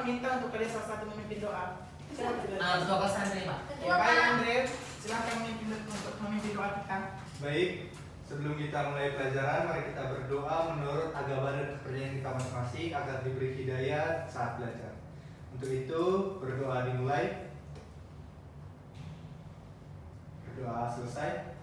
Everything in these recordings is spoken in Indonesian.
minta untuk kalian salah satu memimpin doa. Ketua kelas Andre, Pak. Ya, baik Andre, silakan untuk memimpin doa kita. Baik, sebelum kita mulai pelajaran, mari kita berdoa menurut agama dan kepercayaan kita masing-masing agar diberi hidayah saat belajar. Untuk itu, berdoa dimulai. Berdoa selesai.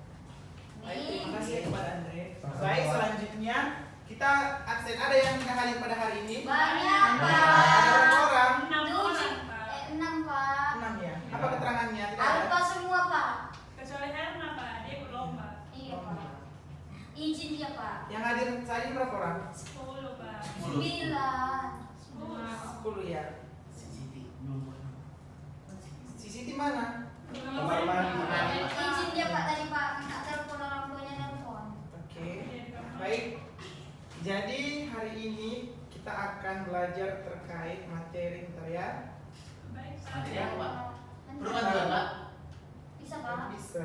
Baik, terima kasih kepada Andre. Sama-sama. Baik, selanjutnya kita absen. Ada yang tidak hadir pada hari ini? Banyak, Pak. Ada berapa orang? 6 orang, Pak. 6, Pak. 6 ya. Apa keterangannya? Tidak Ada ada. Pak semua, Pak. Kecuali Herna, Pak. Dia ikut lomba. Iya, Pak. Izin dia, Pak. Yang hadir saat ini berapa orang? 10, Pak. 9. 10 ya. Si Siti mana? Izin dia, Pak, tadi, Pak. Minta telepon orang tuanya telepon. Oke. Baik. Jadi hari ini kita akan belajar terkait materi bentar ya. Baik, Pak. Materi apa, Pak? Nanti, Perlu bantuan, Pak? Bisa, Pak. Bisa.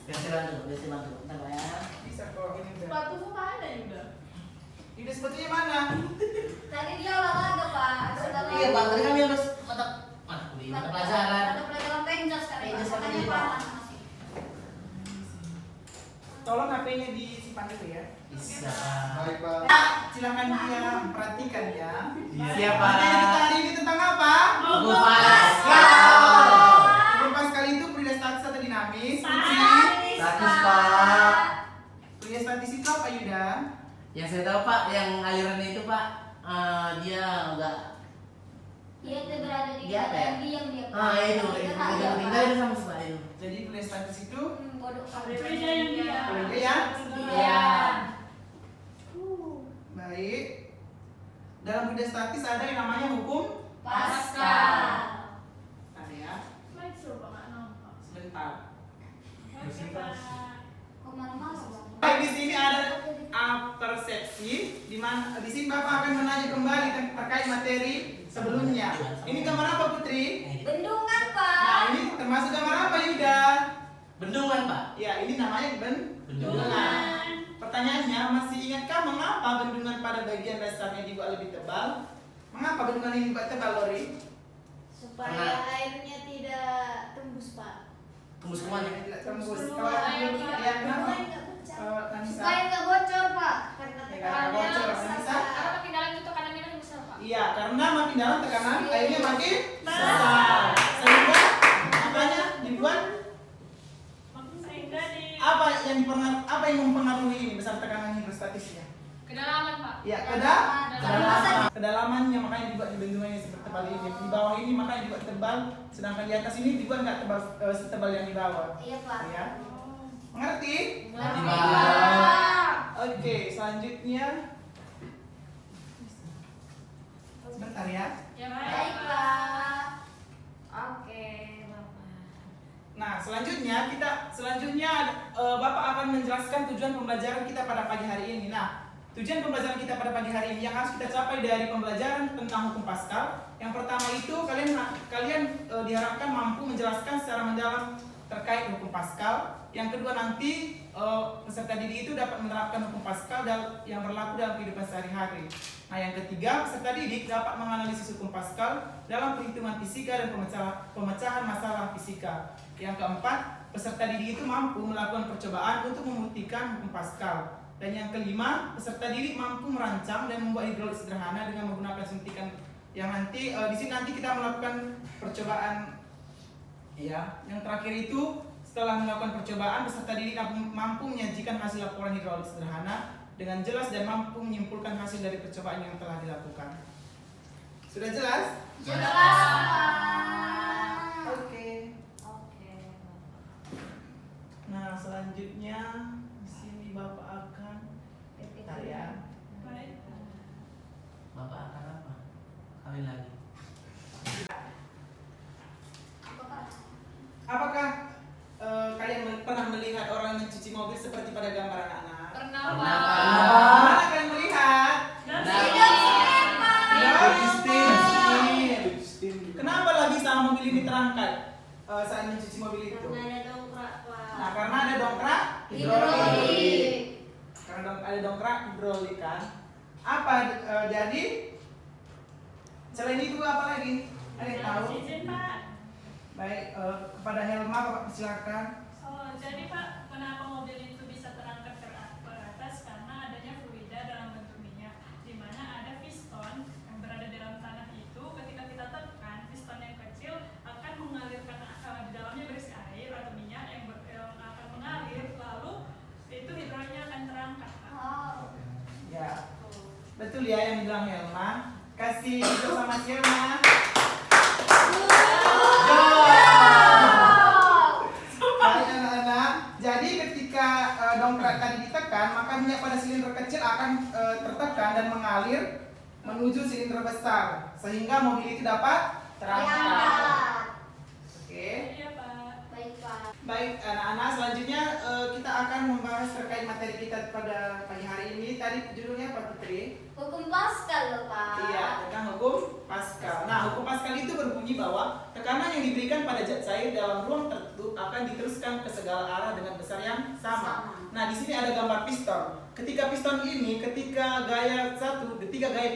Biasa bantu, bentar, Pak ya. Bisa kok ini udah. Sepatumu mana, Yuda? Yuda sepatunya mana? Tadi dia olahraga, Pak. Sudah Iya, Pak. Tadi kami harus mata pelajaran. Mata pelajaran penjas kan, Pak. Penjas kami, Makanya Pak. panas masih. Tolong HP-nya disimpan dulu ya. Bisa, Pak. Baik, Pak. Pak, silakan dia perhatikan ya. Iya, Pak. Materi kita hari ini tentang apa? Buku Pascal. Buku Pascal itu perioditas atau dinamis? Statis, Pak. Perioditas itu apa Yuda? Yang saya tahu, Pak, yang alirannya itu, Pak, dia enggak. Dia itu berada di Dia apa ya? diam dia. Pak. Ah, itu. Dia tak Itu ada, tinggal Pak. itu sama Pak itu. Jadi perioditas itu Bodoh. Beda yang dia. boleh ya? Iya. Baik. Dalam perioditas ada yang namanya hukum Pascal. Ada ya. Baik, coba nggak nampak. Sebentar. Oke, Pak. Kok malas, Bang? Baik, di sini ada persepsi di mana di sini Bapak akan menanya kembali terkait materi sebelumnya. Ini gambar apa Putri? Bendungan, Nah, Pak. ini termasuk gambar apa Yuda? Bendungan, Pak. Ya, ini namanya bendungan. Pertanyaannya, masih ingatkah mengapa bendungan pada bagian dasarnya dibuat lebih tebal? Mengapa bendungan ini dibuat tebal, Lori? Supaya airnya tidak tembus, Pak. Tembus kemana? Tidak tembus. Tembus Kalau air, Pak. ya, kenapa? Nisa? Supaya nggak bocor, Pak. Karena Ya, karena bocor. Nisa? Karena makin dalam itu tekanannya makin besar, Pak. Iya, karena makin dalam tekanan airnya makin besar. Sehingga makanya dibuat Sehingga di apa yang mempengaruhi ini besar tekanan hidrostatisnya? kedalaman, Pak. Ya, Kedalaman. kedalamannya makanya dibuat di bendungan yang seperti tebal ini. Di bawah ini makanya dibuat tebal, sedangkan di atas ini dibuat nggak tebal setebal yang di bawah. Iya, Pak. Ya. Mengerti? Mengerti, Pak. Oke, selanjutnya sebentar ya. Ya, Baik, Pak. Oke, Bapak. Nah, selanjutnya Bapak akan menjelaskan tujuan pembelajaran kita pada pagi hari ini. Nah, tujuan pembelajaran kita pada pagi hari ini yang harus kita capai dari pembelajaran tentang hukum Pascal. Yang pertama itu kalian diharapkan mampu menjelaskan secara mendalam terkait hukum Pascal. Yang kedua nanti peserta didik itu dapat menerapkan hukum Pascal yang berlaku dalam kehidupan sehari-hari. Nah, yang ketiga, peserta didik dapat menganalisis hukum Pascal dalam perhitungan fisika dan pemecahan masalah fisika. Yang keempat, peserta didik itu mampu melakukan percobaan untuk membuktikan hukum Pascal. Dan yang kelima, peserta didik mampu merancang dan membuat hidrolik sederhana dengan menggunakan suntikan yang nanti di sini nanti kita melakukan percobaan. Ya, yang terakhir itu setelah melakukan percobaan, peserta didik mampu menyajikan hasil laporan hidrolik sederhana dengan jelas dan mampu menyimpulkan hasil dari percobaan yang telah dilakukan. Sudah jelas? Jelas, Pak. Oke. Oke, Bapak. Nah, selanjutnya di sini Bapak akan bentar ya. Baik. Bapak akan apa? Kawin lagi. Apa, Pak? Apakah kalian pernah melihat orang mencuci mobil seperti pada gambar anak-anak? Pernah, Pernah, Pak. Pak. Mana kalian melihat? Kenapa lagi sama mobil ini terangkat saat mencuci mobil itu? Karena ada dongkrak, Pak. Nah, karena ada dongkrak Hidrolik. Karena ada dongkrak hidrolik kan. Apa jadi Selain itu apa lagi? Ada yang tahu? Izin Pak. Baik, kepada Helma Bapak silakan. Oh, jadi Pak, kenapa mobil itu bisa terangkat ke atas? Karena adanya fluida dalam bentuk minyak, di mana ada piston yang berada di dalam tanah itu. Ketika kita tekan, piston yang kecil akan mengalirkan di dalamnya berisi air atau minyak yang akan mengalir, lalu itu hidroliknya akan terangkat, Pak. Oh. Ya, betul ya yang bilang Helma. Kasih itu sama si Helma. Baik anak-anak, jadi ketika dongkrak tadi ditekan, maka minyak pada silinder kecil akan tertekan dan mengalir menuju silinder besar, sehingga mobil itu dapat terangkat. Oke. Iya Pak. Baik Pak. Baik anak-anak, selanjutnya kita akan membahas terkait materi kita pada pagi hari ini. Tadi judulnya apa Putri? Hukum Pascal loh Pak. Iya, tentang hukum Pascal. Nah, hukum Pascal itu berbunyi bahwa tekanan yang diberikan pada zat cair dalam ruang tertutup akan diteruskan ke segala arah dengan besar yang sama. Nah, di sini ada gambar piston. Ketika piston ini, ketika gaya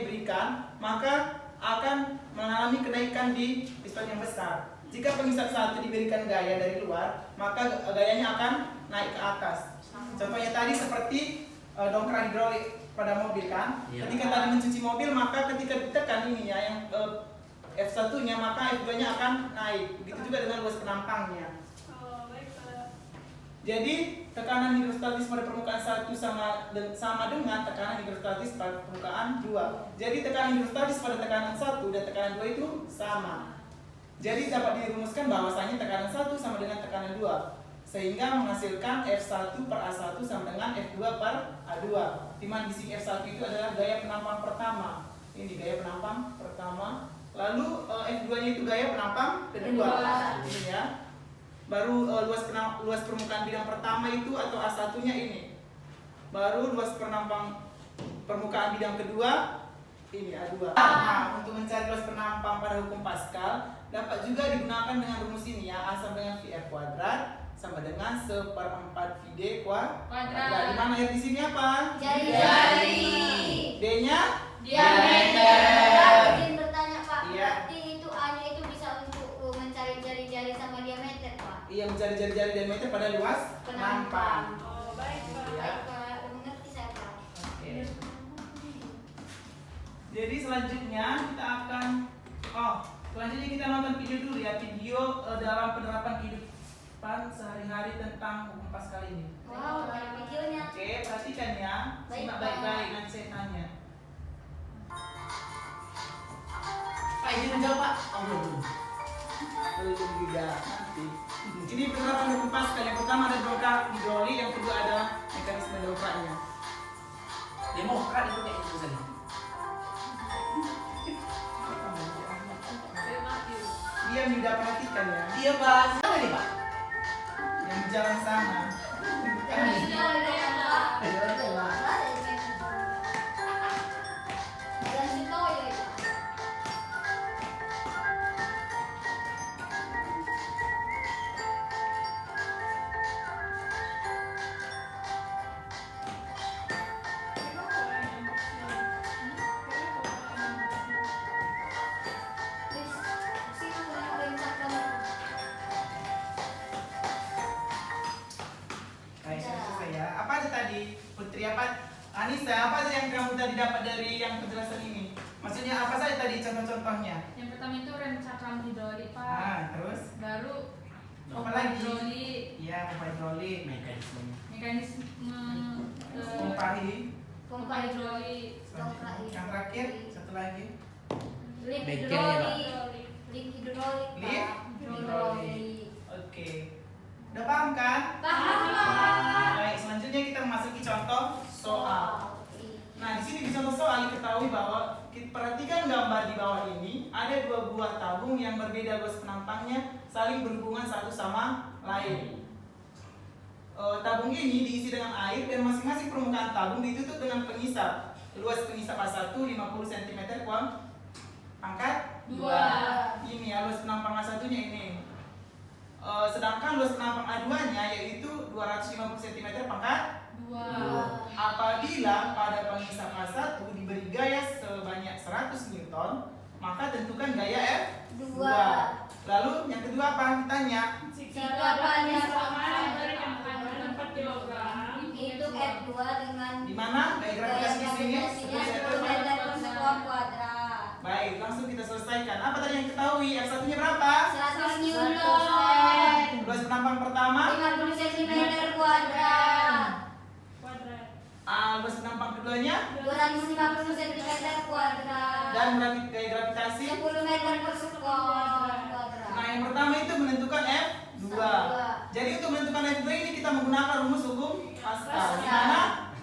diberikan, maka akan mengalami kenaikan di piston yang besar. Jika pengisap 1 diberikan gaya dari luar, maka gayanya akan naik ke atas. Contohnya tadi seperti dongkrak hidrolik pada mobil kan. Iya. Ketika tadi mencuci mobil, maka ketika ditekan ini ya yang F1-nya, maka F2-nya akan naik. Begitu juga dengan luas penampangnya. Oh, baik Pak. Jadi tekanan hidrostatis pada permukaan 1 sama dengan tekanan hidrostatis pada permukaan 2. Jadi tekanan hidrostatis pada tekanan 1 dan tekanan 2 itu sama. Jadi dapat dirumuskan bahwasanya tekanan 1 sama dengan tekanan 2, sehingga menghasilkan F1 per A1 sama dengan F2 per A2. Di mana di sini F1 itu adalah gaya penampang pertama. Ini gaya penampang pertama. Lalu F2-nya itu gaya penampang kedua. Ini ya. Baru luas permukaan bidang pertama itu atau A1-nya ini. Baru luas permukaan bidang kedua ini A2. Nah, untuk mencari luas penampang pada hukum Pascal dapat juga digunakan dengan rumus ini ya, A sama dengan VR kuadrat sama dengan 1/4 VD kuadrat. Di mana R di sini apa? Jari-jari. D-nya Diameter. Pak, izin bertanya Pak. Iya. Berarti itu A-nya itu bisa untuk mencari jari-jari sama diameter Pak. Iya, mencari jari-jari diameter pada luas penampang. Oh, baik Pak. Ya. Baik Pak, udah mengerti saya Pak. Oke. Jadi selanjutnya kita nonton video dulu ya, video dalam penerapan kehidupan sehari-hari tentang hukum Pascal ini. Wow, ada videonya. Oke, perhatikan ya, simak baik-baik nanti saya tanya. Pak, izin menjawab Pak. Oh, belum. Belum juga nanti. Ini penerapan hukum Pascal. Yang pertama ada dongkrak hidrolik, yang kedua adalah mekanisme dongkraknya. Demokrat itu kayak gitu tadi. Dia tidak perhatikan ya, Iya Pak. Siapa nih Pak? yang jalan sana. Ini ada yang Pak. Ayo, ayo, lah. Ada yang main. Lanjut kau ya Pak. Please, sini ada yang cakap. Baik, selesai ya. Apa aja tadi, Putri? Anissa, apa aja yang kamu tadi dapat dari yang penjelasan ini? Maksudnya apa saja tadi contoh-contohnya? Yang pertama itu rem cakram hidrolik Pak. Ah, terus? Baru Apa pompa lagi? hidrolik, Iya, pompa hidrolik, Mekanismenya. mekanisme pompa Pompa hidrolik. Dongkrak yang terakhir, satu lagi. Lip Bengkel ya, Pak? hidrolik. Lip hidrolik Lip Pak. hidrolik. Oke. Udah paham kan? Paham Pak. Baik, selanjutnya kita memasuki contoh soal. Nah, di sini di contoh soal diketahui bahwa perhatikan gambar di bawah ini ada dua buah tabung yang berbeda luas penampangnya saling berhubungan satu sama lain. Tabung ini diisi dengan air dan masing-masing permukaan tabung ditutup dengan pengisap. Luas pengisap A1 50 cm pangkat 2. Ini ya luas penampang A1-nya ini. Sedangkan luas penampang A2-nya yaitu 250 cm pangkat 2. Apabila pada pengisap A1 diberi gaya sebanyak 100 Newton, maka tentukan gaya F2. Dua. Lalu yang kedua apa? Ditanya. Jika dapat sama dari yang 4 kg, Hitung F2 dengan Di mana gaya gravitasi di sini? gravitasinya 10 meter per sekon kuadrat. Baik, langsung kita selesaikan. Apa tadi yang ketahui? F1-nya berapa? 100 Newton. Luas penampang pertama. 50 cm kuadrat. Luas penampang keduanya. 250 cm kuadrat. Dan gaya gravitasi. 10 meter per sekon kuadrat. Nah, yang pertama itu menentukan F2. Jadi untuk menentukan F2 ini kita menggunakan rumus hukum Pascal. Di mana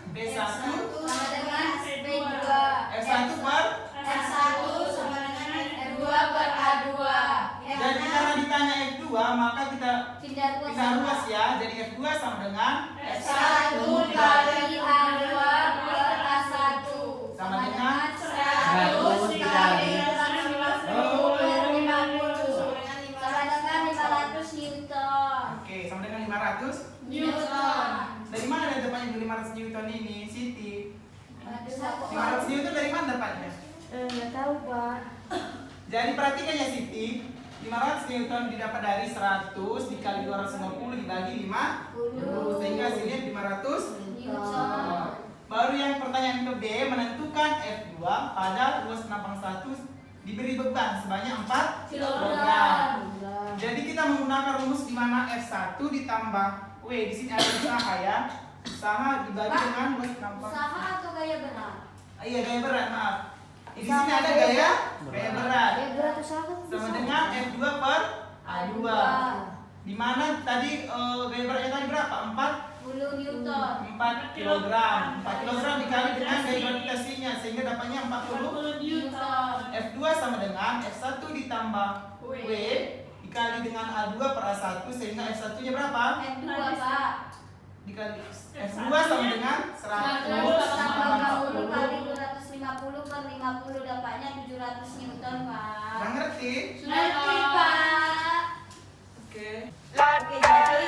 B1 sama dengan B2. F1 per. F1 sama dengan F2 per A2. Jadi karena ditanya F2 maka kita Pindah pindah ruas ya. Jadi F2 sama dengan F1 kali A2 per A1 sama dengan 100 kali 50 per 50 sama dengan 500 Newton. Oke, sama dengan 500. Newton. Dari mana ada dapatnya 500 Newton ini, Siti? Aduh, aku 500 Newton dari mana dapatnya? nggak tahu, Pak. Jadi perhatikan ya Siti, 500 Newton didapat dari 100 dikali 250 dibagi 50 sehingga hasilnya 500 Newton. Baru yang pertanyaan ke B, menentukan F2 pada luas penampang 1 diberi beban sebanyak 4 kg. Jadi kita menggunakan rumus di mana F1 ditambah W, di sini ada usaha ya. Usaha dibagi Pak, dengan luas penampang. Usaha atau gaya berat? Iya, gaya berat, maaf. Di sini ada gaya berat. Gaya berat usaha kan Sama bisa. dengan F2 per A2. Di mana tadi gaya beratnya tadi berapa? 10 Newton. 4 kg. 4 kg dikali dengan gaya gravitasinya sehingga dapatnya 40. Newton. F2 sama dengan F1 ditambah W dikali dengan A2 per A1 sehingga F1-nya berapa? F2, Pak. Dikali F2 sama dengan 100 tambah 40 kali 150. 250 per 50 dapatnya 700 Newton, Pak. Nggak ngerti? Ngerti, Pak. Oke. Oke, jadi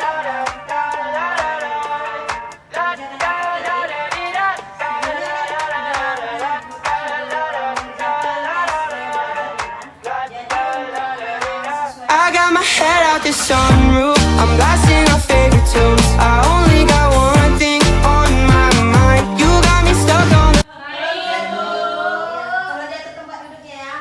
I got my head out the sunroof. I'm blasting our favorite tunes. I only got one thing on my mind. You got me stuck on the. kalau dia ke tempat duduknya ya.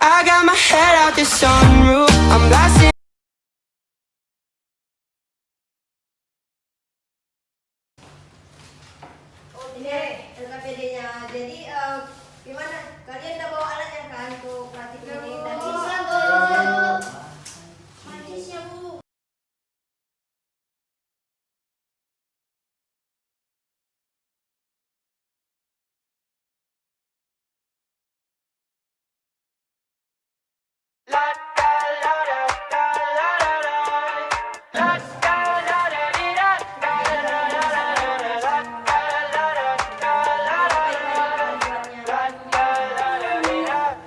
I got my head out the sunroof. I'm blasting. Ini LKPD-nya. Jadi gimana? Kalian udah bawa alatnya kan untuk praktik ini dan Bisa, Bu. Manisnya, Bu.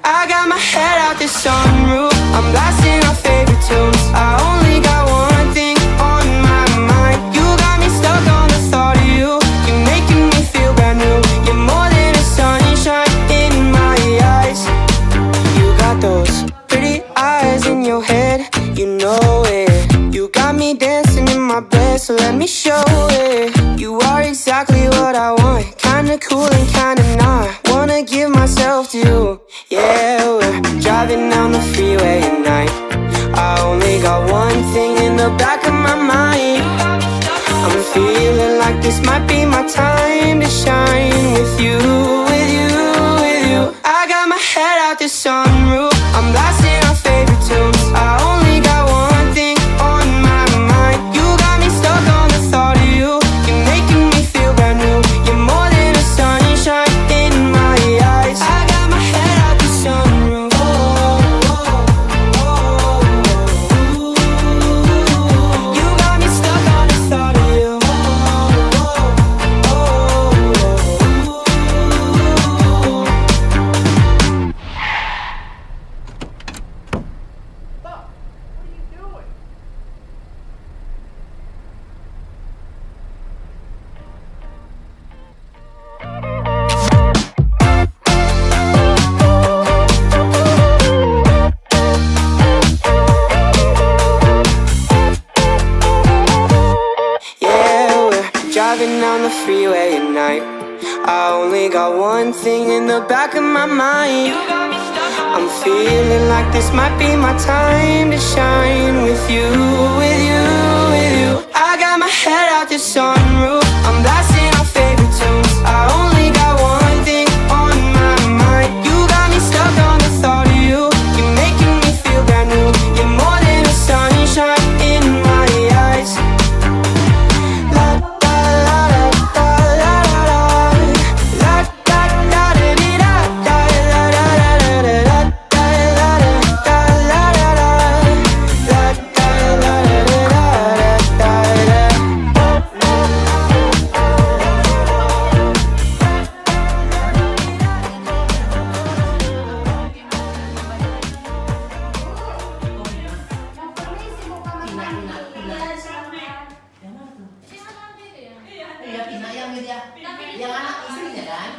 I got my head out the sunroof. I'm blasting our favorite tunes. I only got one thing on my mind. You got me stuck on the thought of you. You're making me feel brand new. You're more than a sunshine in my eyes. You got those pretty eyes in your head. You know it. You got me dancing in my bed, so let me show it. You are exactly what I want. Kinda cool and kinda not. Wanna give myself to you. Yeah, we're driving down the freeway at night. I only got one thing in the back of my mind. I'm feeling like this might be my time to shine with you, with you, with you. I got my head out the sunroof. I'm blasting our favorite tunes. I only got one thing on my mind. You got me stuck on the thought of you. You're making me feel brand new. You're more than a sunshine in my eyes. I got my head out the sun. Driving down the freeway at night, I only got one thing in the back of my mind. I'm feeling like this might be my time to shine with you, with you, with you. I got my head out the sunroof, I'm blasting our favorite tunes. I only got one thing on my mind. You got me stuck on the thought of you. You're making me feel brand new. You're more than a sunshine in my eyes. La da la da la la la la da da da dee da da la la la la la da la da la la la la da la la Permisi Bu kamar Tina, mandi. Tina. Iya, silakan. Yang mana tuh? Iya, Iya, Tina yang dia. Yang anak istrinya kan?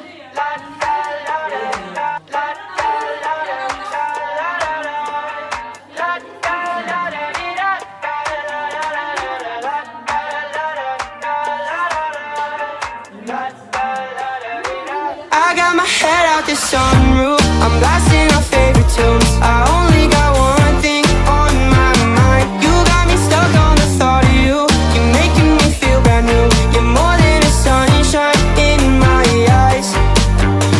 I got my head out the sunroof, I'm blasting our favorite tunes. I only got one thing on my mind. You got me stuck on the thought of you. You're making me feel brand new. You're more than a sunshine in my eyes.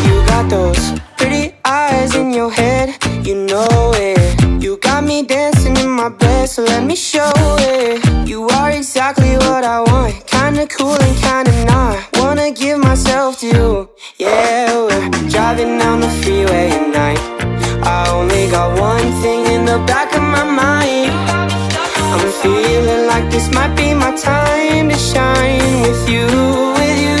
You got those pretty eyes in your head, you know it. You got me dancing in my bed, so let me show it. You are exactly what I want, kinda cool and kinda not. Wanna give myself to you. Yeah, we're driving down the freeway at night. I only got one thing in the back of my mind. I'm feeling like this might be my time to shine with you, with you,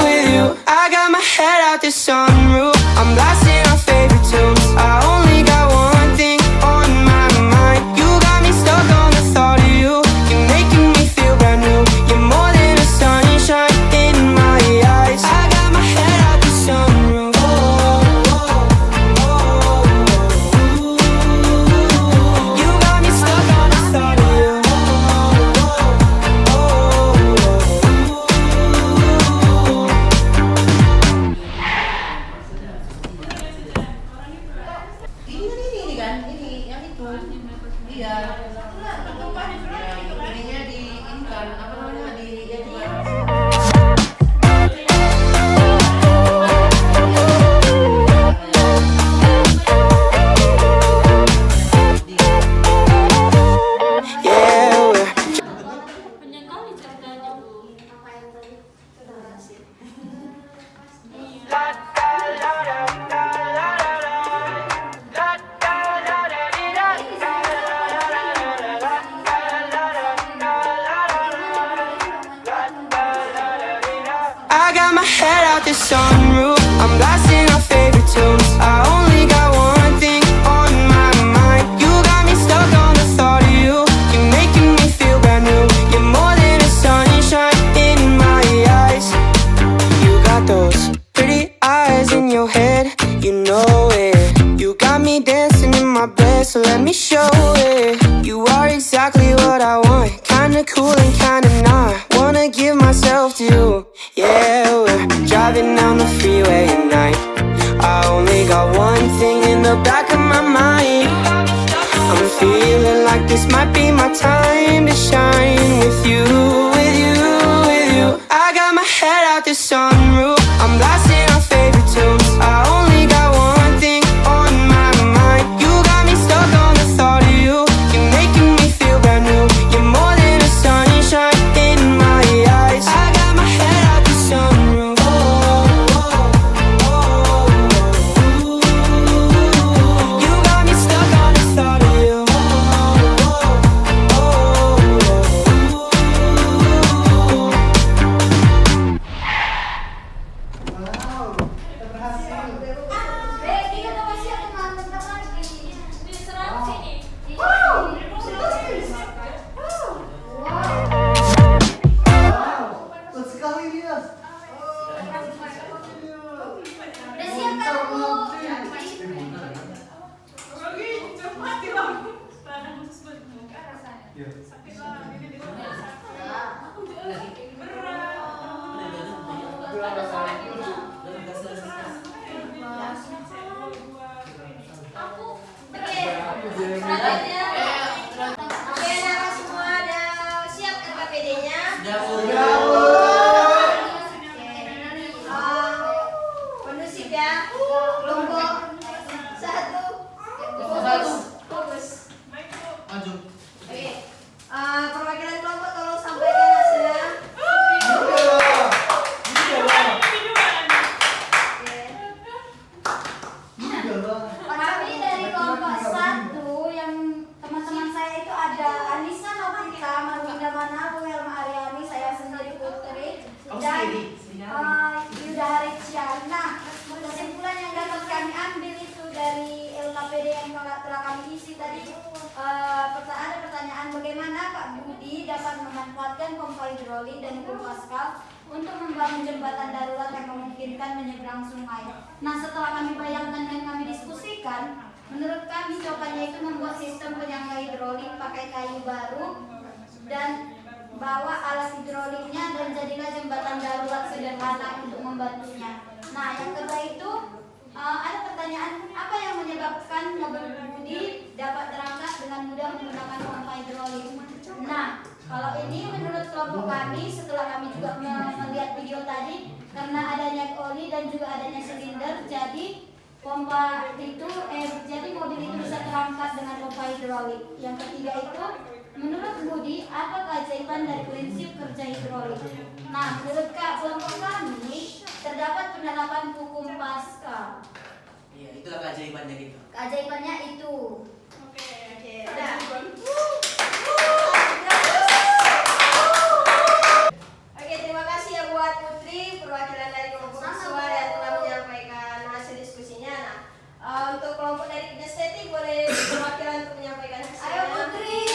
with you. I got my head out the sunroof, I'm blasting our favorite tunes. I only got one thing on my mind. You got me stuck on the thought of you. You're making me feel brand new. You're more than a sunshine in my eyes. I got my head out the sunroof. You got me stuck on the thought of you. Ini kan, ini yang itu. Iya. Ininya di ini kan apa namanya di ya juga. Yeah, we're Panjang kali ceritanya, Bu. Apa yang tadi? Sudah berhasil. I got my head out the sunroof, I'm blasting our favorite tunes. I only got one thing on my mind. You got me stuck on the thought of you. You're making me feel brand new. You're more than a sunshine in my eyes. You got those pretty eyes in your head, you know it. You got me dancing in my bed, so let me show it. You are exactly what I want, kinda cool and kinda not. Wanna give myself to you. Yeah, we're driving down the freeway at night. I only got one thing in the back of my mind. I'm feeling like this might be my time to shine with you, with you, with you. I got my head out the sunroof, I'm blasting our favorite tunes. I only got one thing on my mind. You got me stuck on the thought of you. You're making me feel brand new. You're more than a sunshine in my eyes. Gabung. Kondusif ya. Kelompok 1. Fokus. Baik Bu. Maju. Oke. Perwakilan kelompok tolong sampaikan hasilnya. Kami dari kelompok 1 yang teman-teman saya itu ada Anissa Novita, Marwinda Manabu, Helma Aryani, saya sendiri Putri, dan Yuda Haricia. Nah, kesimpulan yang dapat kami ambil itu dari LKPD yang telah kami isi tadi, ada pertanyaan bagaimana Pak Budi dapat memanfaatkan pompa hidrolik dan hukum Pascal untuk membangun jembatan darurat yang memungkinkan menyeberang sungai. Nah, setelah kami bayangkan dan kami diskusikan, menurut kami jawabannya itu membuat sistem penyangga hidrolik pakai kayu baru dan bawa alat hidroliknya dan jadilah jembatan darurat sederhana untuk membantunya. Nah, yang kedua itu ada pertanyaan, apa yang menyebabkan mobil Budi dapat terangkat dengan mudah menggunakan pompa hidrolik? Nah, kalau ini menurut kelompok kami, setelah kami juga melihat video tadi, karena adanya oli dan juga adanya silinder, jadi pompa itu, jadi mobil itu bisa terangkat dengan pompa hidrolik. Yang ketiga itu, menurut Budi, apa keajaiban dari prinsip kerja hidrolik? Nah, menurut kelompok kami, terdapat penerapan hukum Pascal. Iya, itulah keajaibannya gitu. Keajaibannya itu. Oke. Udah. Oke, terima kasih ya buat Putri, perwakilan dari kelompok siswa yang telah menyampaikan hasil diskusinya. Nah, untuk kelompok dari kinestetik boleh perwakilan untuk menyampaikan hasilnya. Ayo Putri.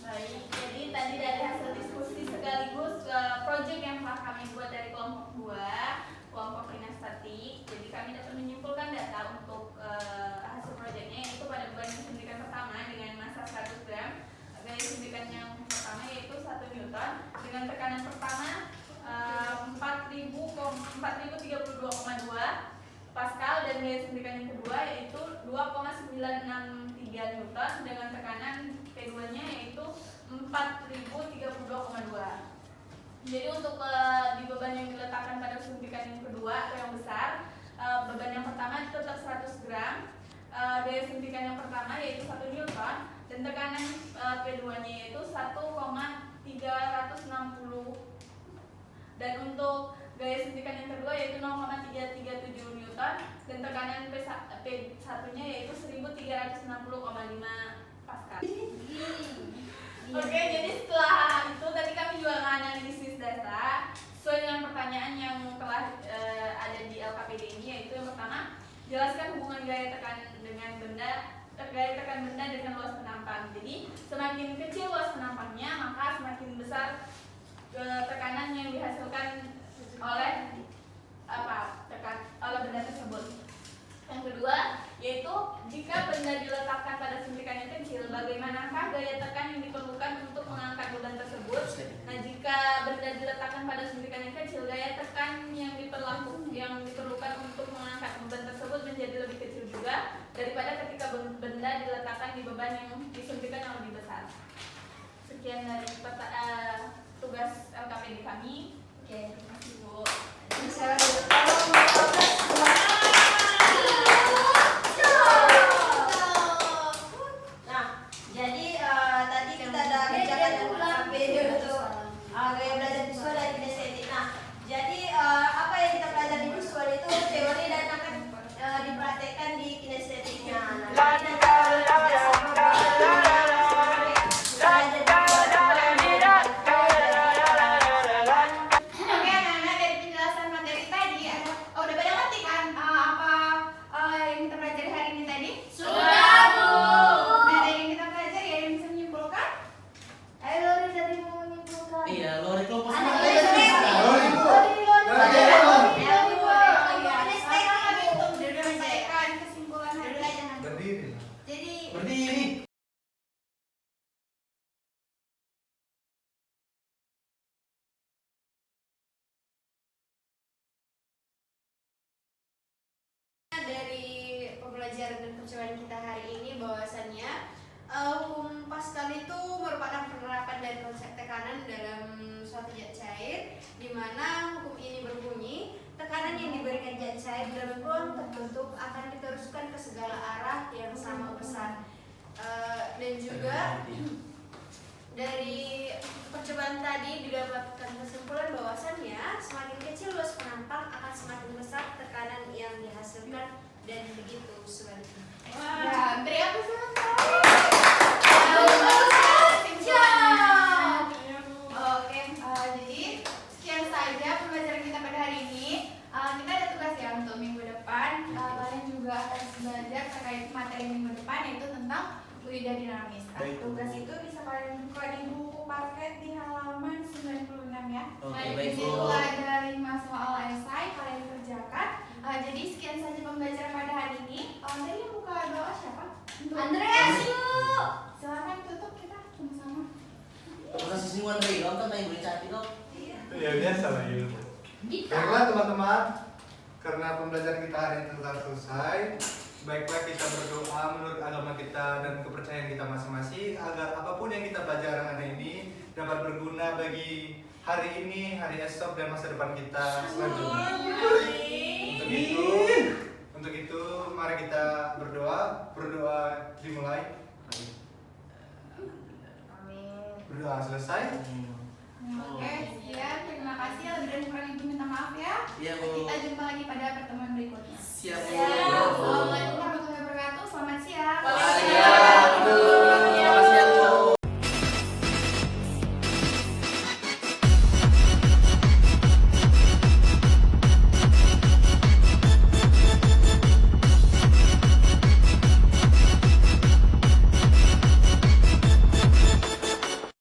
Baik, jadi tadi dari hasil diskusi sekaligus proyek yang telah kami buat dari kelompok 2, kelompok kinestetik. Jadi kami dapat menyimpulkan data untuk hasil proyeknya, yaitu pada beban suntikan pertama dengan massa 100 gram, gaya suntikan yang pertama yaitu 1 Newton dengan tekanan pertama 4032,2 Pascal, dan gaya suntikan yang kedua yaitu 2,963 Newton dengan tekanan keduanya yaitu 4032,2. Jadi untuk di beban yang diletakkan pada suntikan yang kedua atau yang besar, beban yang pertama tetap 100 gram, gaya suntikan yang pertama yaitu 1 Newton, dan tekanan keduanya yaitu 1,360, dan untuk gaya suntikan yang kedua yaitu 0,337 Newton, dan tekanan P1-nya yaitu 1360,5 Pascal. Oke, jadi setelah itu tadi kami juga menganalisis data sesuai dengan pertanyaan yang telah ada di LKPD ini, yaitu yang pertama, jelaskan hubungan gaya tekan benda dengan luas penampang. Jadi semakin kecil luas penampangnya, maka semakin besar tekanan yang dihasilkan oleh benda tersebut. Yang kedua, yaitu jika benda diletakkan pada suntikan yang kecil, bagaimanakah gaya tekan yang diperlukan untuk mengangkat beban tersebut? Nah, jika benda diletakkan pada suntikan yang kecil, gaya tekan yang diperlukan untuk mengangkat beban tersebut menjadi lebih kecil juga daripada ketika benda diletakkan di beban yang disuntikan yang lebih besar. Sekian dari tugas LKPD kami. Oke. Terima kasih Bu. Nah, jadi tadi kita ada kerjakan LKPD untuk gaya belajar visual dan kinestetik. Nah, jadi apa yang kita pelajari di visual itu teori dan akan dipraktekkan di kinestetiknya. Nah, Oke anak-anak, dari penjelasan materi tadi udah pada ngerti kan apa yang kita pelajari hari ini tadi? Sudah, Bu. Nah, dari yang kita pelajari ada yang bisa menyimpulkan? Ayo Lori, tadi mau menyimpulkan. Iya, Lori kelompok Anak satu. Lori, Lori. Udah menyampaikan kesimpulan hari ini. Berdiri. Jadi Berdiri. dari pembelajaran dan percobaan kita hari ini bahwasannya hukum Pascal itu merupakan penerapan dari konsep tekanan dalam suatu di mana hukum ini berbunyi, tekanan yang diberikan zat cair dalam ruang tertutup akan diteruskan ke segala arah yang sama besar. Dan juga dari percobaan tadi didapatkan kesimpulan bahwasannya semakin kecil luas penampang akan semakin besar tekanan yang dihasilkan dan begitu sebaliknya. Wah, beri apa sih? Oke, jadi sekian saja pembelajaran kita pada hari ini. Kita ada tugas ya untuk minggu depan. Kalian juga akan belajar terkait materi minggu depan, yaitu tentang fluida dinamis. Tugas itu bisa kalian buka di buku paket di halaman 96 ya. Oke, Di baik, situ Bu. ada 5 soal esai, kalian kerjakan. Jadi sekian saja pembelajaran pada hari ini. Tadi yang buka doa siapa? Andreas yuk. Silakan tutup kita sama-sama. Masih semua dari dong, kan yang bercati dong. Ya biasa lah itu. Baiklah teman-teman, karena pembelajaran kita hari ini telah selesai. Baiklah kita berdoa menurut agama kita dan kepercayaan kita masing-masing agar apapun yang kita pelajari hari ini dapat berguna bagi hari ini, hari esok dan masa depan kita selanjutnya. Untuk itu mari kita berdoa dimulai. Berdoa selesai. Oke, sekian. Terima kasih. Lebih dan kurang ibu minta maaf ya. Iya, Bu. Kita jumpa lagi pada pertemuan berikutnya. Siap, Bu. Assalamualaikum warahmatullahi wabarakatuh. Selamat siang. Waalaikumsalam.